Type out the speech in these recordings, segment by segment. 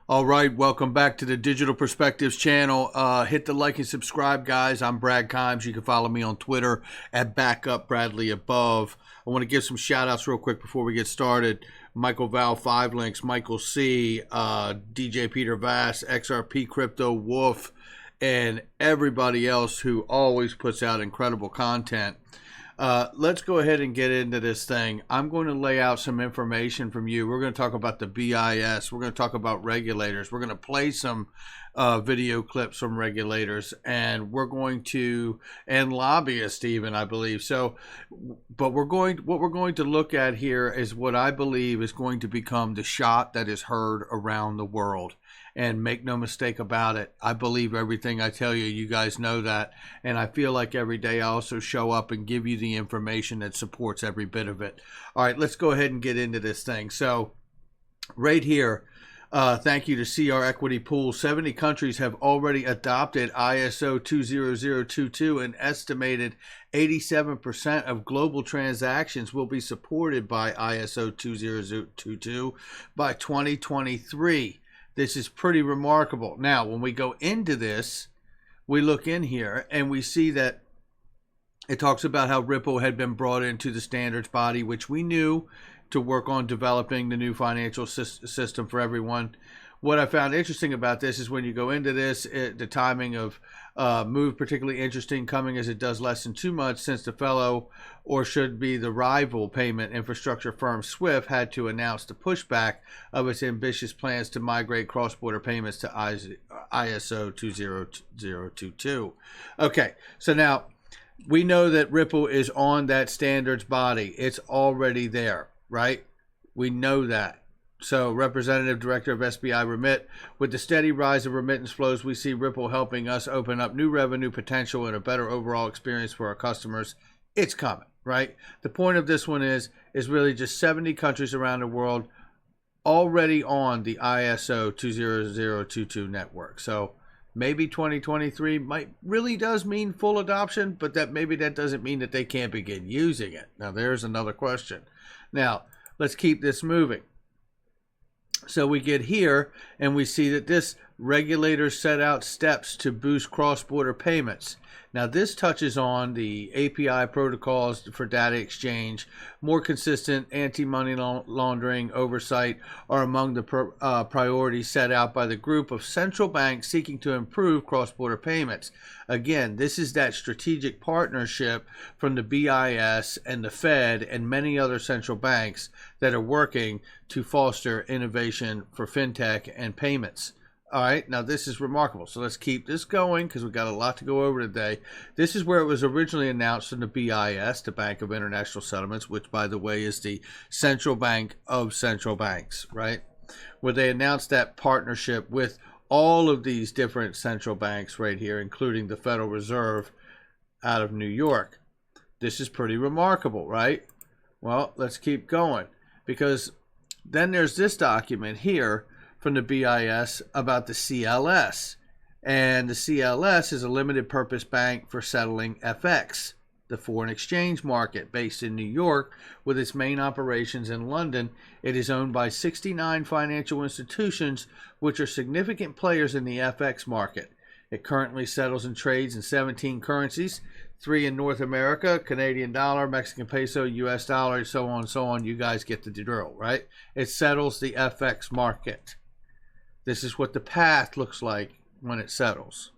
All right, welcome back to the Digital Perspectives channel. Hit the like and subscribe, guys. I'm Brad Kimes. You can follow me on Twitter at BackupBradleyAbove. I want to give some shout-outs real quick before we get started. Michael Val, 5 Links, Michael C., DJ Peter Vass, XRP Crypto, Wolf, and everybody else who always puts out incredible content. Let's go ahead and get into this thing. I'm going to lay out some information from you. We're going to talk about the BIS. We're going to talk about regulators. We're going to play some video clips from regulators, and we're going to, and lobbyists even, I believe. So, but what we're going to look at here is what I believe is going to become the shot that is heard around the world. And make no mistake about it, I believe everything I tell you. You guys know that. And I feel like every day I also show up and give you the information that supports every bit of it. All right, let's go ahead and get into this thing. So right here, thank you to CR Equity Pool. 70 countries have already adopted ISO 20022. An estimated 87% of global transactions will be supported by ISO 20022 by 2023. This is pretty remarkable. Now, when we go into this, we look in here and we see that it talks about how Ripple had been brought into the standards body, which we knew, to work on developing the new financial system for everyone. What I found interesting about this is when you go into this, the timing of move particularly interesting, coming as it does less than 2 months since the fellow, or should be the rival payment infrastructure firm SWIFT had to announce the pushback of its ambitious plans to migrate cross-border payments to ISO 20022. Okay, so now we know that Ripple is on that standards body. It's already there, right? We know that. So, Representative Director of SBI Remit, with the steady rise of remittance flows, we see Ripple helping us open up new revenue potential and a better overall experience for our customers. It's coming, right? The point of this one is really just 70 countries around the world already on the ISO 20022 network. So, maybe 2023 really does mean full adoption, but that doesn't mean that they can't begin using it. Now, there's another question. Now, let's keep this moving. So we get here and we see that this regulator set out steps to boost cross-border payments. Now this touches on the API protocols for data exchange. More consistent anti-money laundering oversight are among the priorities set out by the group of central banks seeking to improve cross-border payments. Again, this is that strategic partnership from the BIS and the Fed and many other central banks that are working to foster innovation for fintech and payments. All right, now this is remarkable. So let's keep this going because we've got a lot to go over today. This is where it was originally announced in the BIS, the Bank of International Settlements, which, by the way, is the central bank of central banks, right? Where they announced that partnership with all of these different central banks right here, including the Federal Reserve out of New York. This is pretty remarkable, right? Well, let's keep going because then there's this document here from the BIS about the CLS. And the CLS is a limited purpose bank for settling FX, the foreign exchange market, based in New York with its main operations in London. It is owned by 69 financial institutions, which are significant players in the FX market. It currently settles and trades in 17 currencies, 3 in North America, Canadian dollar, Mexican peso, US dollar, so on and so on. You guys get the drill, right? It settles the FX market. This is what the path looks like when it settles.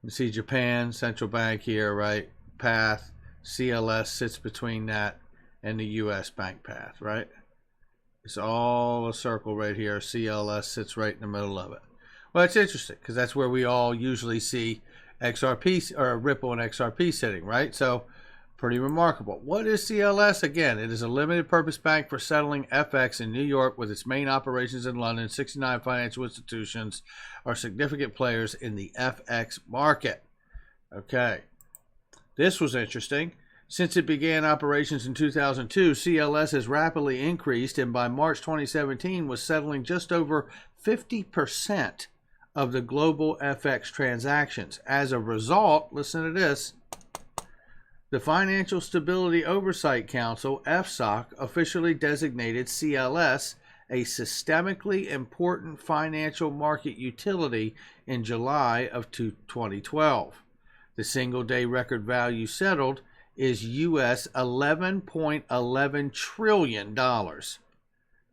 You see Japan, central bank here, right? Path, CLS sits between that and the US bank path, right? It's all a circle right here. CLS sits right in the middle of it. Well, it's interesting because that's where we all usually see XRP or Ripple and XRP sitting, right? So pretty remarkable. What is CLS? Again, it is a limited purpose bank for settling FX in New York with its main operations in London. 69 financial institutions are significant players in the FX market. Okay. This was interesting. Since it began operations in 2002, CLS has rapidly increased and by March 2017 was settling just over 50% of the global FX transactions. As a result, listen to this, the Financial Stability Oversight Council, FSOC, officially designated CLS a systemically important financial market utility in July of 2012. The single-day record value settled is US $11.11 trillion,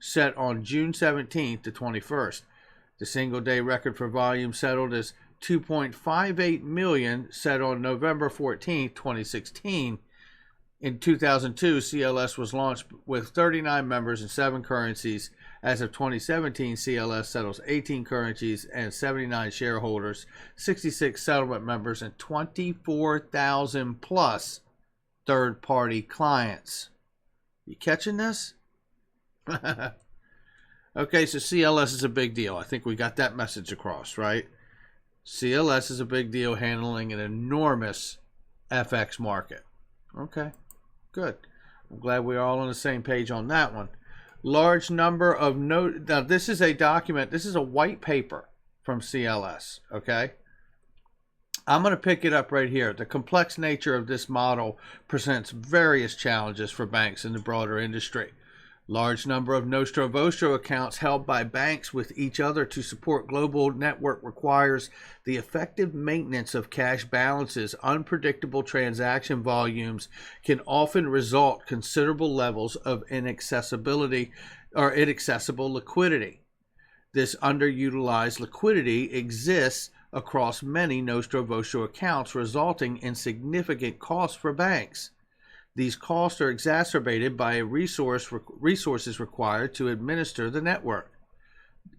set on June 17th to 21st. The single-day record for volume settled is 2.58 million, set on November 14th, 2016. In 2002, CLS was launched with 39 members in 7 currencies. As of 2017, CLS settles 18 currencies and 79 shareholders, 66 settlement members, and 24,000 plus third-party clients. You catching this? Okay, so CLS is a big deal. I think we got that message across, right? CLS is a big deal, handling an enormous FX market. Okay. Good. I'm glad we're all on the same page on that one. Large number of now this is a document, this is a white paper from CLS, okay? I'm going to pick it up right here. The complex nature of this model presents various challenges for banks in the broader industry. Large number of Nostro Vostro accounts held by banks with each other to support global network requires the effective maintenance of cash balances. Unpredictable transaction volumes can often result considerable levels of inaccessibility or inaccessible liquidity. This underutilized liquidity exists across many Nostro Vostro accounts, resulting in significant costs for banks. These costs are exacerbated by resources required to administer the network.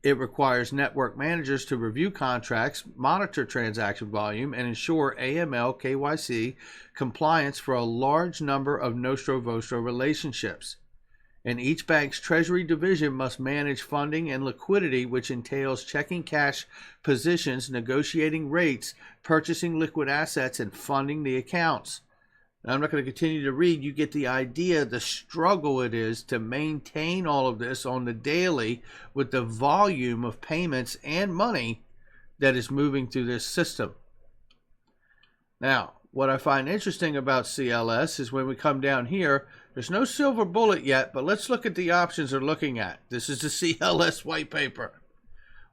It requires network managers to review contracts, monitor transaction volume, and ensure AML KYC compliance for a large number of Nostro Vostro relationships. And each bank's treasury division must manage funding and liquidity, which entails checking cash positions, negotiating rates, purchasing liquid assets, and funding the accounts. Now, I'm not going to continue to read. You get the idea, the struggle it is to maintain all of this on the daily with the volume of payments and money that is moving through this system. Now, what I find interesting about CLS is when we come down here, there's no silver bullet yet, but let's look at the options they're looking at. This is the CLS white paper.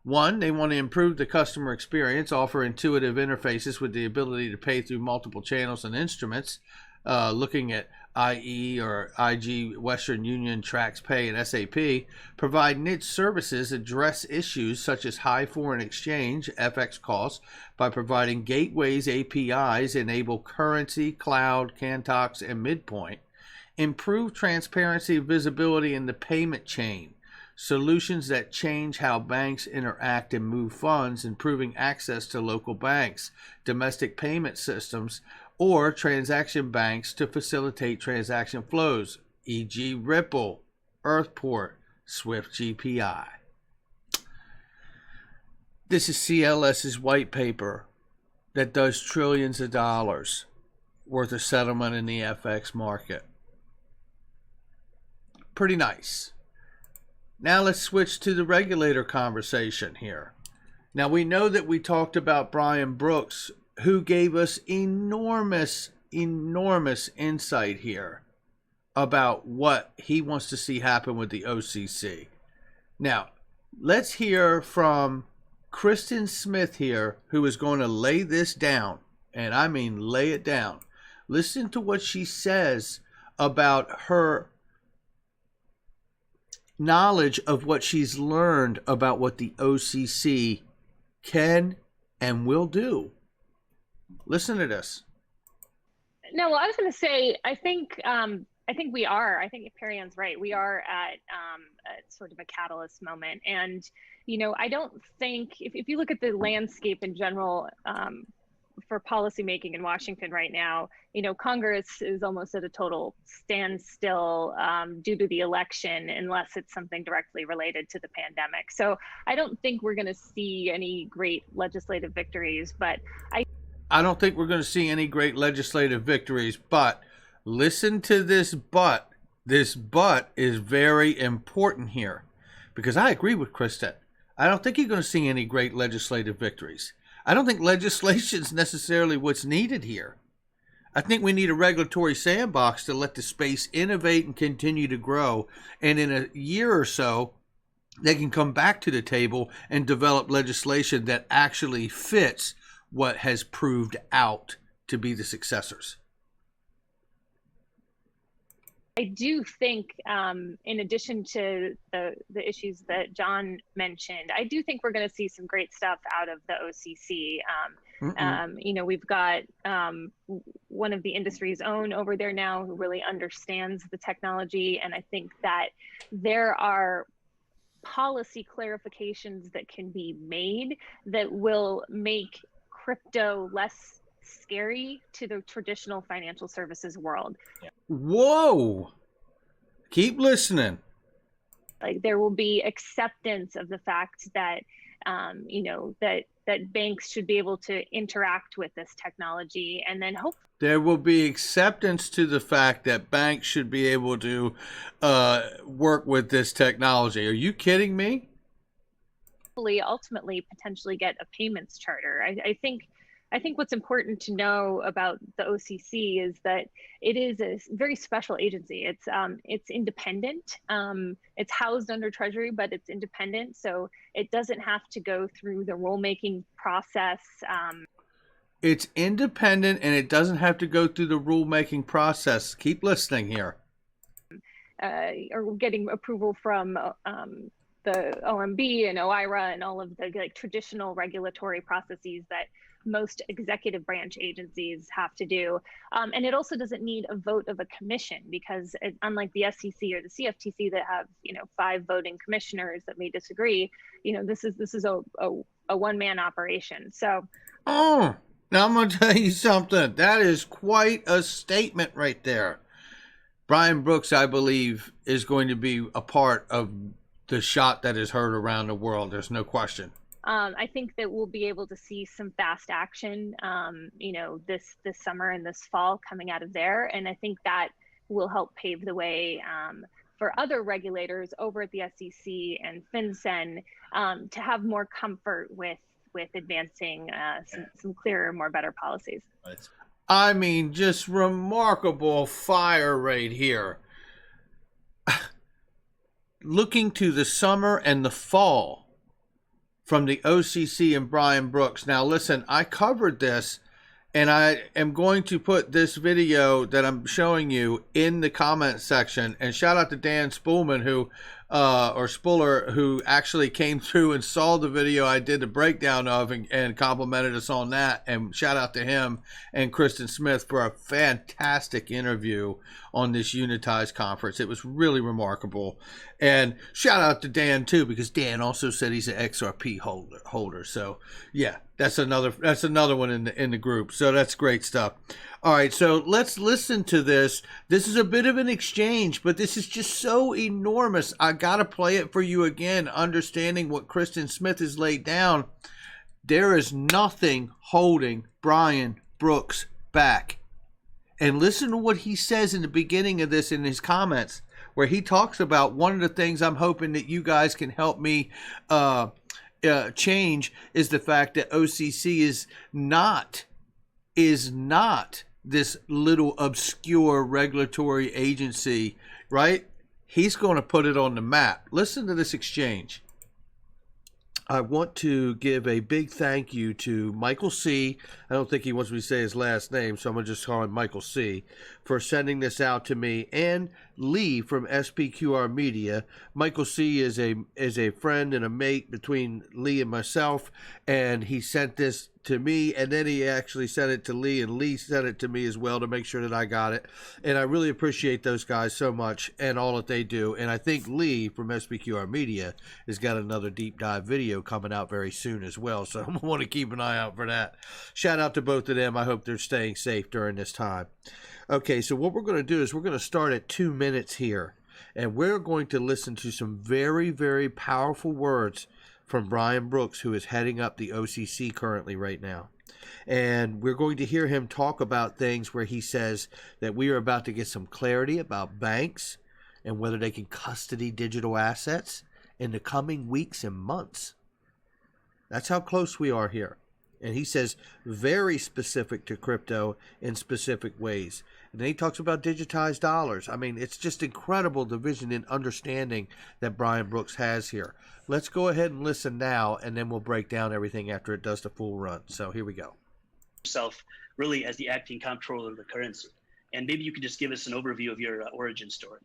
1, they want to improve the customer experience, offer intuitive interfaces with the ability to pay through multiple channels and instruments, looking at IE or IG, Western Union, TraxPay, and SAP, provide niche services, address issues such as high foreign exchange, FX costs, by providing gateways, APIs, enable currency, cloud, Cantox, and Midpoint, improve transparency, visibility in the payment chain, solutions that change how banks interact and move funds, improving access to local banks, domestic payment systems, or transaction banks to facilitate transaction flows, e.g. Ripple, Earthport, Swift GPI. This is CLS's white paper that does trillions of dollars worth of settlement in the FX market. Pretty nice. Now let's switch to the regulator conversation here. Now we know that we talked about Brian Brooks, who gave us enormous insight here about what he wants to see happen with the OCC. Now, let's hear from Kristen Smith here, who is going to lay this down, and I mean lay it down. Listen to what she says about her knowledge of what she's learned about what the OCC can and will do. Listen to this. No, well, I was going to say, I think we are. I think Perian's right. We are at sort of a catalyst moment, and I don't think if you look at the landscape in general for policymaking in Washington right now, Congress is almost at a total standstill due to the election, unless it's something directly related to the pandemic. So I don't think we're going to see any great legislative victories, but I don't think we're going to see any great legislative victories, but listen to this but. This but is very important here, because I agree with Kristen. I don't think you're going to see any great legislative victories. I don't think legislation is necessarily what's needed here. I think we need a regulatory sandbox to let the space innovate and continue to grow. And in a year or so, they can come back to the table and develop legislation that actually fits what has proved out to be the successors. I do think, in addition to the issues that John mentioned, I do think we're going to see some great stuff out of the OCC. You know, we've got one of the industry's own over there now who really understands the technology, and I think that there are policy clarifications that can be made that will make crypto less scary to the traditional financial services world. Whoa! Keep listening. Like, there will be acceptance of the fact that, you know, that banks should be able to interact with this technology, and then hopefully there will be acceptance to the fact that banks should be able to work with this technology. Are you kidding me? Ultimately potentially get a payments charter. I think what's important to know about the OCC is that it is a very special agency. It's independent. It's housed under Treasury, but it's independent, so it doesn't have to go through the rulemaking process. It's independent and it doesn't have to go through the rulemaking process. Keep listening here. Or getting approval from the OMB and OIRA and all of the like traditional regulatory processes that most executive branch agencies have to do. And it also doesn't need a vote of a commission, because unlike the SEC or the CFTC that have, you know, 5 voting commissioners that may disagree, you know, this is a one-man operation. So now I'm going to tell you something. That is quite a statement right there. Brian Brooks, I believe, is going to be a part of the shot that is heard around the world. There's no question. I think that we'll be able to see some fast action, you know, this summer and this fall coming out of there. And I think that will help pave the way for other regulators over at the SEC and FinCEN to have more comfort with advancing some clearer, more better policies. I mean, just remarkable fire rate here. Looking to the summer and the fall from the OCC and Brian Brooks. Now, listen, I covered this, and I am going to put this video that I'm showing you in the comment section. And shout out to Dan Spoolman, or Spuller, who actually came through and saw the video I did the breakdown of and complimented us on that. And shout out to him and Kristen Smith for a fantastic interview on this Unitized conference. It was really remarkable. And shout out to Dan too, because Dan also said he's an XRP holder. So yeah, that's another one in the group. So that's great stuff. All right, so let's listen to this. This is a bit of an exchange, but this is just so enormous. I got to play it for you again, understanding what Kristen Smith has laid down. There is nothing holding Brian Brooks back. And listen to what he says in the beginning of this in his comments, where he talks about one of the things I'm hoping that you guys can help me change is the fact that OCC is not this little obscure regulatory agency, right? He's going to put it on the map. Listen to this exchange. I want to give a big thank you to Michael C. I don't think he wants me to say his last name, so I'm going to just call him Michael C. for sending this out to me, and Lee from SPQR Media. Michael C. is a friend and a mate between Lee and myself, and he sent this to me, and then he actually sent it to Lee, and Lee sent it to me as well to make sure that I got it. And I really appreciate those guys so much and all that they do. And I think Lee from SPQR Media has got another deep dive video coming out very soon as well, so I want to keep an eye out for that. Shout out to both of them. I hope they're staying safe during this time. Okay, so what we're going to do is we're going to start at 2 minutes here, and we're going to listen to some very, very powerful words from Brian Brooks, who is heading up the OCC currently right now. And we're going to hear him talk about things where he says that we are about to get some clarity about banks and whether they can custody digital assets in the coming weeks and months. That's how close we are here. And he says very specific to crypto in specific ways. And then he talks about digitized dollars. I mean, it's just incredible the vision and understanding that Brian Brooks has here. Let's go ahead and listen now, and then we'll break down everything after it does the full run. So here we go. Yourself really as the acting comptroller of the currency. And maybe you could just give us an overview of your origin story.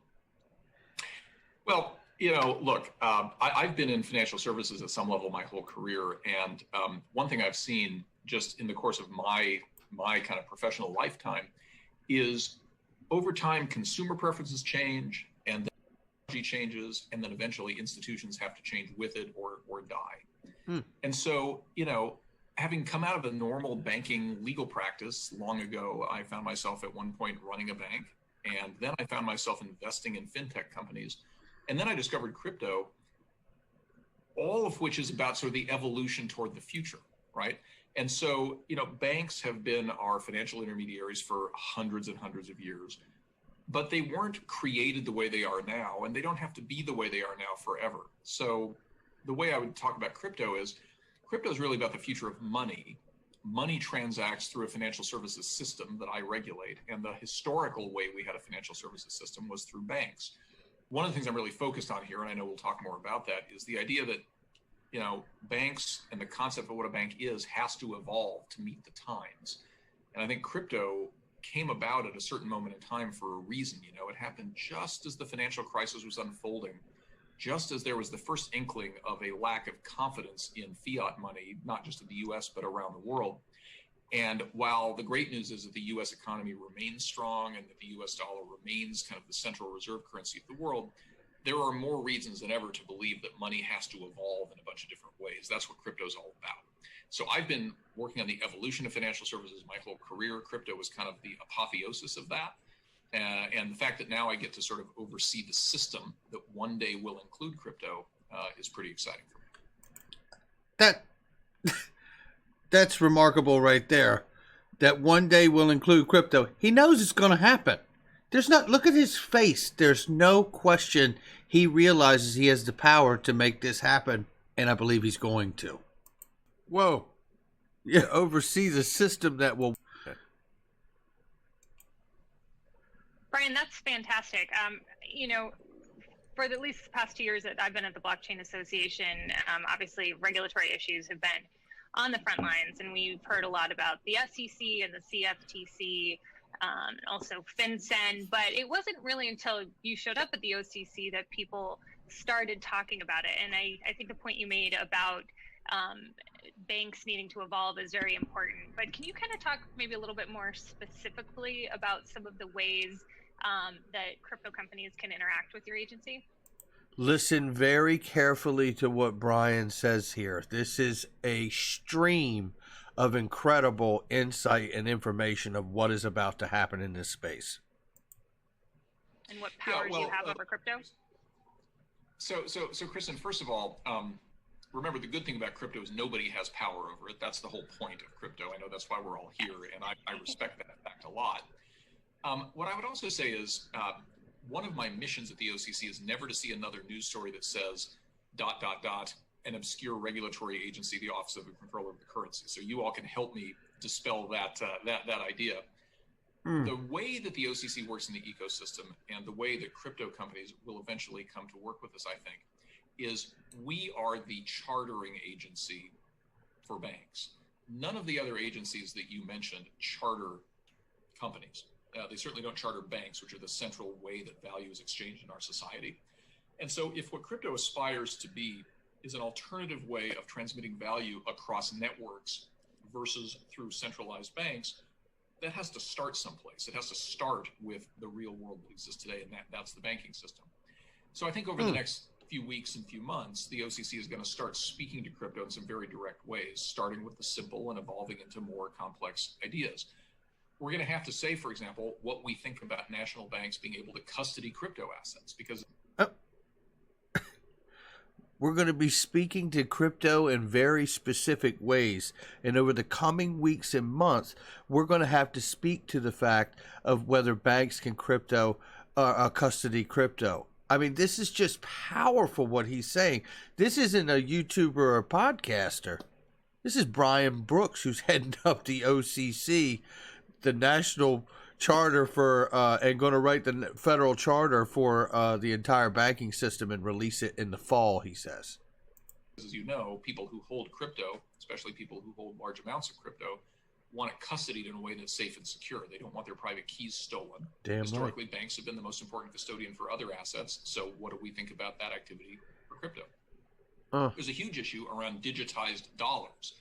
Well, look, I've been in financial services at some level my whole career. And one thing I've seen just in the course of my kind of professional lifetime is over time, consumer preferences change and then technology changes, and then eventually institutions have to change with it or die. And so, having come out of a normal banking legal practice long ago, I found myself at one point running a bank, and then I found myself investing in fintech companies. And then I discovered crypto, all of which is about sort of the evolution toward the future, right? And so, banks have been our financial intermediaries for hundreds and hundreds of years, but they weren't created the way they are now, and they don't have to be the way they are now forever. So the way I would talk about crypto is really about the future of money. Money transacts through a financial services system that I regulate, and the historical way we had a financial services system was through banks. One of the things I'm really focused on here, and I know we'll talk more about that, is the idea that, banks and the concept of what a bank is has to evolve to meet the times. And I think crypto came about at a certain moment in time for a reason. It happened just as the financial crisis was unfolding, just as there was the first inkling of a lack of confidence in fiat money, not just in the US, but around the world. And while the great news is that the US economy remains strong and that the US dollar remains kind of the central reserve currency of the world, there are more reasons than ever to believe that money has to evolve in a bunch of different ways. That's what crypto is all about. So I've been working on the evolution of financial services my whole career. Crypto was kind of the apotheosis of that. And the fact that now I get to sort of oversee the system that one day will include crypto is pretty exciting for me. That's remarkable right there. That one day will include crypto. He knows it's going to happen. Look at his face. There's no question he realizes he has the power to make this happen, and I believe he's going to. Whoa. Yeah, oversee the system that will. Brian, that's fantastic. For at least the past 2 years that I've been at the Blockchain Association, obviously regulatory issues have been on the front lines, and we've heard a lot about the SEC and the CFTC, also FinCEN, but it wasn't really until you showed up at the OCC that people started talking about it. And I think the point you made about banks needing to evolve is very important. But can you kind of talk maybe a little bit more specifically about some of the ways that crypto companies can interact with your agency? Listen very carefully to what Brian says here. This is a stream of incredible insight and information of what is about to happen in this space. And what powers you have over crypto? So Kristen, first of all, remember the good thing about crypto is nobody has power over it. That's the whole point of crypto. I know that's why we're all here, and I respect that fact a lot. What I would also say is one of my missions at the OCC is never to see another news story that says ... an obscure regulatory agency, the Office of the Controller of the Currency. So you all can help me dispel that idea. The way that the OCC works in the ecosystem and the way that crypto companies will eventually come to work with us, I think, is we are the chartering agency for banks. None of the other agencies that you mentioned charter companies. They certainly don't charter banks, which are the central way that value is exchanged in our society. And so if what crypto aspires to be is an alternative way of transmitting value across networks versus through centralized banks, that has to start someplace. It has to start with the real world that exists today, and that's the banking system. So I think over the next few weeks and few months, the OCC is going to start speaking to crypto in some very direct ways, starting with the simple and evolving into more complex ideas. We're going to have to say, for example, what we think about national banks being able to custody crypto assets, because we're going to be speaking to crypto in very specific ways. And over the coming weeks and months, we're going to have to speak to the fact of whether banks can custody crypto. I mean, this is just powerful what he's saying. This isn't a YouTuber or a podcaster. This is Brian Brooks, who's heading up the OCC, the national charter for, and going to write the federal charter for the entire banking system and release it in the fall, he says. As you know, people who hold crypto, especially people who hold large amounts of crypto, want it custodied in a way that's safe and secure. They don't want their private keys stolen. Damn Historically, right. banks have been the most important custodian for other assets. So what do we think about that activity for crypto? There's a huge issue around digitized dollars.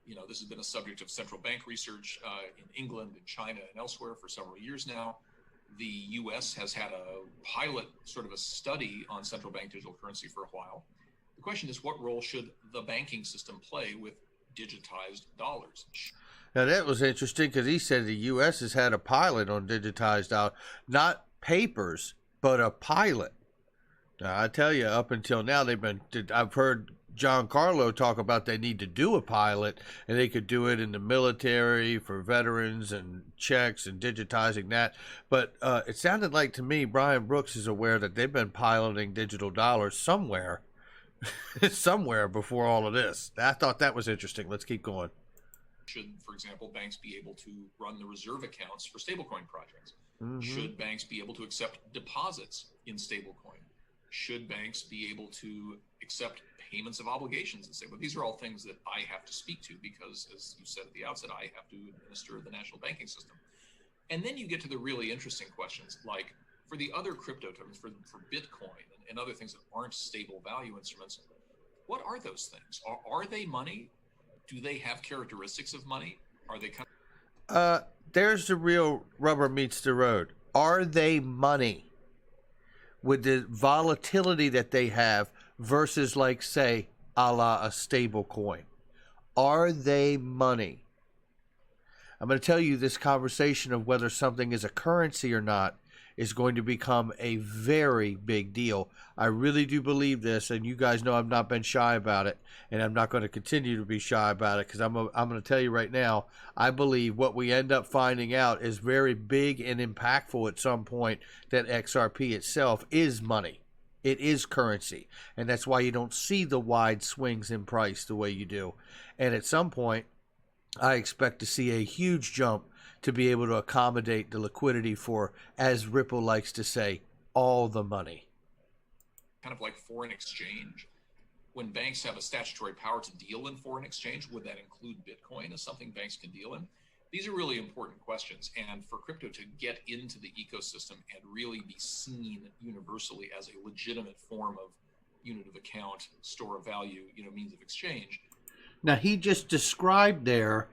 You know, this has been a subject of central bank research in England and China and elsewhere for several years now. The US has had a pilot, sort of a study on central bank digital currency for a while. The question is, what role should the banking system play with digitized dollars? Now, that was interesting because he said the U.S. has had a pilot on digitized dollars, not papers, but a pilot. Now, I tell you, up until now, I've heard John Carlo talk about they need to do a pilot, and they could do it in the military for veterans and checks and digitizing that. But it sounded like to me, Brian Brooks is aware that they've been piloting digital dollars somewhere, somewhere before all of this. I thought that was interesting. Let's keep going. Should, for example, banks be able to run the reserve accounts for stablecoin projects? Mm-hmm. Should banks be able to accept deposits in stablecoin? Should banks be able to accept payments of obligations in stablecoin? These are all things that I have to speak to because, as you said at the outset, I have to administer the national banking system. And then you get to the really interesting questions, like for the other crypto tokens, for Bitcoin and other things that aren't stable value instruments, what are those things? Are they money? Do they have characteristics of money? Are they kind of... there's the real rubber meets the road. Are they money? With the volatility that they have versus, like, say, a la a stable coin. Are they money? I'm going to tell you, this conversation of whether something is a currency or not is going to become a very big deal. I really do believe this, and you guys know I've not been shy about it, and I'm not going to continue to be shy about it because I'm going to tell you right now, I believe what we end up finding out is very big and impactful at some point, that XRP itself is money. It is currency, and that's why you don't see the wide swings in price the way you do. And at some point, I expect to see a huge jump to be able to accommodate the liquidity for, as Ripple likes to say, all the money. Kind of like foreign exchange. When banks have a statutory power to deal in foreign exchange, would that include Bitcoin as something banks can deal in? These are really important questions. And for crypto to get into the ecosystem and really be seen universally as a legitimate form of unit of account, store of value, means of exchange. Now, he just described there,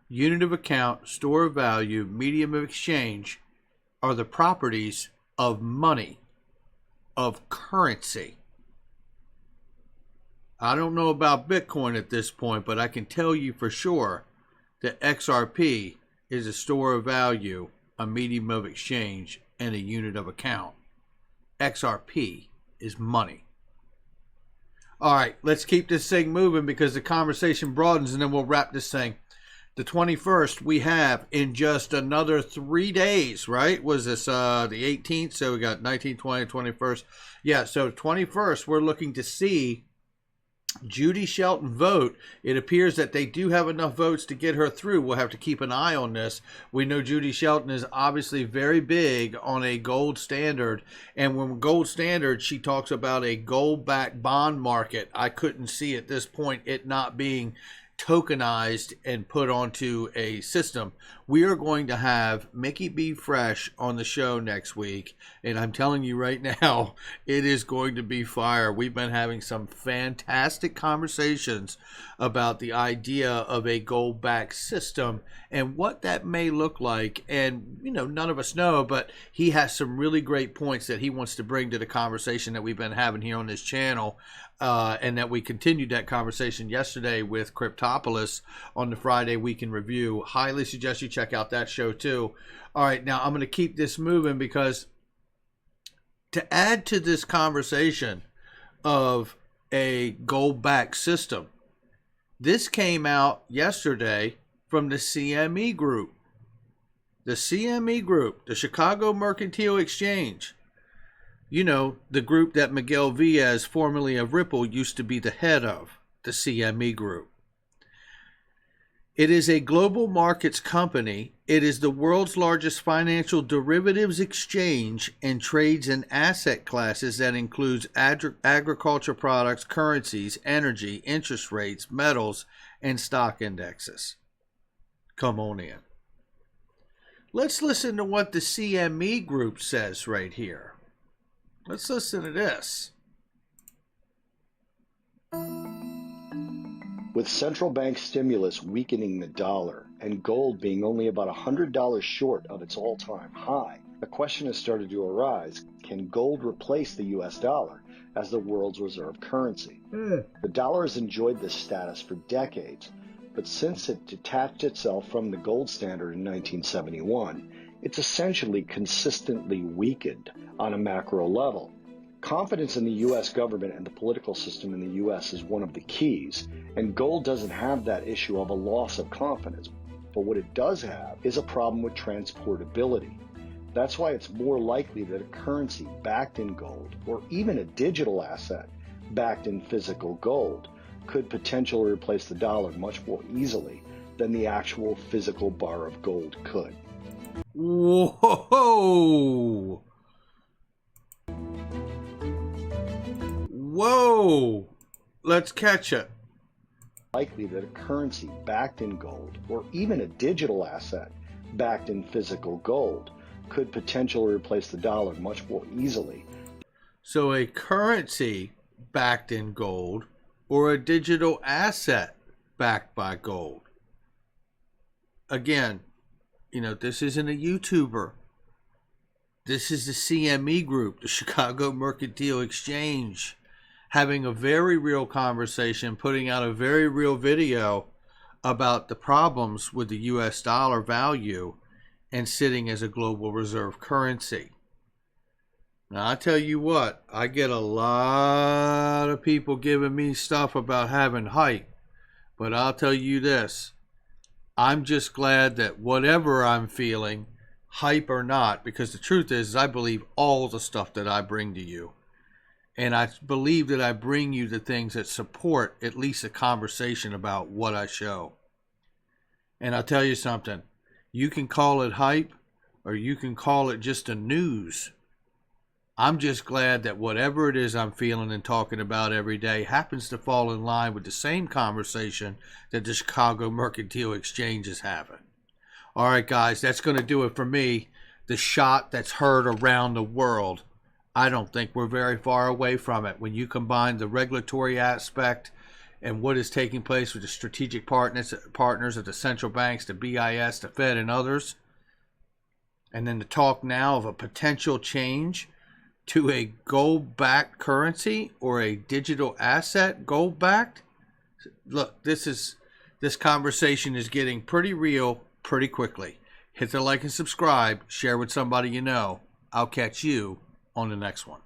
unit of account, store of value, medium of exchange are the properties of money, of currency. I don't know about Bitcoin at this point, but I can tell you for sure that XRP is a store of value, a medium of exchange, and a unit of account. XRP is money. All right, let's keep this thing moving because the conversation broadens, and then we'll wrap this thing. The 21st, we have in just another 3 days, right? Was this the 18th? So we got 19, 20, 21st. Yeah, so 21st, we're looking to see Judy Shelton vote. It appears that they do have enough votes to get her through. We'll have to keep an eye on this. We know Judy Shelton is obviously very big on a gold standard. And when gold standard, she talks about a gold-backed bond market. I couldn't see at this point it not being tokenized and put onto a system. We are going to have Mickey B. Fresh on the show next week, and I'm telling you right now, it is going to be fire. We've been having some fantastic conversations about the idea of a gold-backed system and what that may look like. And, none of us know, but he has some really great points that he wants to bring to the conversation that we've been having here on this channel. And that we continued that conversation yesterday with Cryptopolis on the Friday Week in Review. Highly suggest you check out that show too. All right, now I'm going to keep this moving because to add to this conversation of a gold-backed system, this came out yesterday from the CME Group. The CME Group, the Chicago Mercantile Exchange. The group that Miguel Villas, formerly of Ripple, used to be the head of, the CME Group. It is a global markets company. It is the world's largest financial derivatives exchange and trades in asset classes that includes agriculture products, currencies, energy, interest rates, metals, and stock indexes. Come on in. Let's listen to what the CME group says right here. Let's listen to this. With central bank stimulus weakening the dollar and gold being only about $100 short of its all-time high, a question has started to arise: can gold replace the US dollar as the world's reserve currency? The dollar has enjoyed this status for decades, but since it detached itself from the gold standard in 1971, it's essentially consistently weakened on a macro level. Confidence in the U.S. government and the political system in the U.S. is one of the keys, and gold doesn't have that issue of a loss of confidence. But what it does have is a problem with transportability. That's why it's more likely that a currency backed in gold, or even a digital asset backed in physical gold, could potentially replace the dollar much more easily than the actual physical bar of gold could. Whoa! Whoa! Let's catch it. Likely that a currency backed in gold, or even a digital asset backed in physical gold, could potentially replace the dollar much more easily. So a currency backed in gold, or a digital asset backed by gold. Again, this isn't a YouTuber. This is the CME group, the Chicago Mercantile Exchange, having a very real conversation, putting out a very real video about the problems with the US dollar value and sitting as a global reserve currency. Now, I tell you what, I get a lot of people giving me stuff about having hype, but I'll tell you this, I'm just glad that whatever I'm feeling, hype or not, because the truth is I believe all the stuff that I bring to you. And I believe that I bring you the things that support at least a conversation about what I show. And I'll tell you something, you can call it hype or you can call it just a news. I'm just glad that whatever it is I'm feeling and talking about every day happens to fall in line with the same conversation that the Chicago Mercantile Exchange is having. All right, guys, that's going to do it for me. The shot that's heard around the world. I don't think we're very far away from it. When you combine the regulatory aspect and what is taking place with the strategic partners of the central banks, the BIS, the Fed, and others, and then the talk now of a potential change to a gold-backed currency or a digital asset gold-backed. Look, this conversation is getting pretty real pretty quickly. Hit the like and subscribe. Share with somebody you know. I'll catch you on the next one.